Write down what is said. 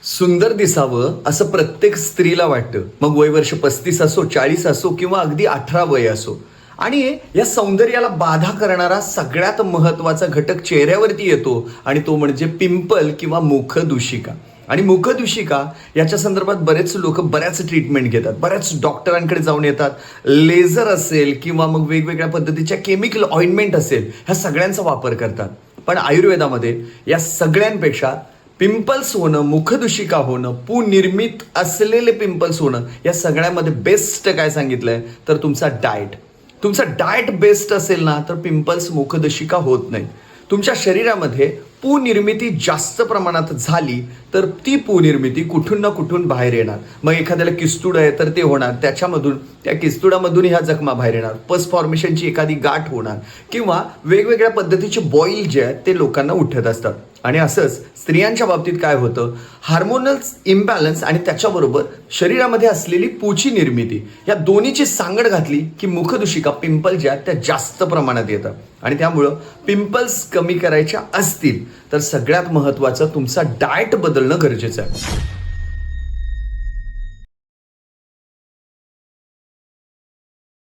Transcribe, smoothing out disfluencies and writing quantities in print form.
सुंदर दिसावं असं प्रत्येक स्त्रीला वाटतं. मग वय वर्ष 35 असो, 40 असो किंवा अगदी 18 वय असो. आणि या सौंदर्याला बाधा करणारा सगळ्यात महत्वाचा घटक चेहऱ्यावरती येतो आणि तो म्हणजे पिंपल किंवा मुखदूषिका. आणि मुखदूषिका याच्या संदर्भात बरेच लोक बऱ्याच ट्रीटमेंट घेतात, बऱ्याच डॉक्टरांकडे जाऊन येतात. लेझर असेल किंवा मग वेगवेगळ्या पद्धतीच्या केमिकल ऑइंटमेंट असेल, ह्या सगळ्यांचा वापर करतात. पण आयुर्वेदामध्ये या सगळ्यांपेक्षा पिंपल्स होणं, मुखदूषिका होणं, पुनिर्मित असलेले पिंपल्स होणं, या सगळ्यामध्ये बेस्ट काय सांगितलंय तर तुमचा डाएट. तुमचा डाएट बेस्ट असेल ना तर पिंपल्स, मुखदूषिका होत नाही. तुमच्या शरीरामध्ये पुनिर्मिती जास्त प्रमाणात झाली तर ती पुनिर्मिती कुठून ना कुठून बाहेर येणार. मग एखाद्याला किस्तूड आहे तर ते होणार, त्याच्यामधून त्या किस्तुडामधून ह्या जखमा बाहेर येणार, पस फॉर्मेशनची एखादी गाठ होणार किंवा वेगवेगळ्या पद्धतीचे बॉईल जे आहेत ते लोकांना उठत असतात. आणि असंच स्त्रियांच्या बाबतीत काय होतं, हार्मोनल इम्बॅलन्स आणि त्याच्याबरोबर शरीरामध्ये असलेली पूची निर्मिती, या दोन्हीची सांगड घातली की मुखदूषिका, पिंपल ज्या त्या जास्त प्रमाणात येतात. आणि त्यामुळं पिंपल्स कमी करायच्या असतील तर सगळ्यात महत्त्वाचं तुमचा डाएट बदलणं गरजेचं आहे.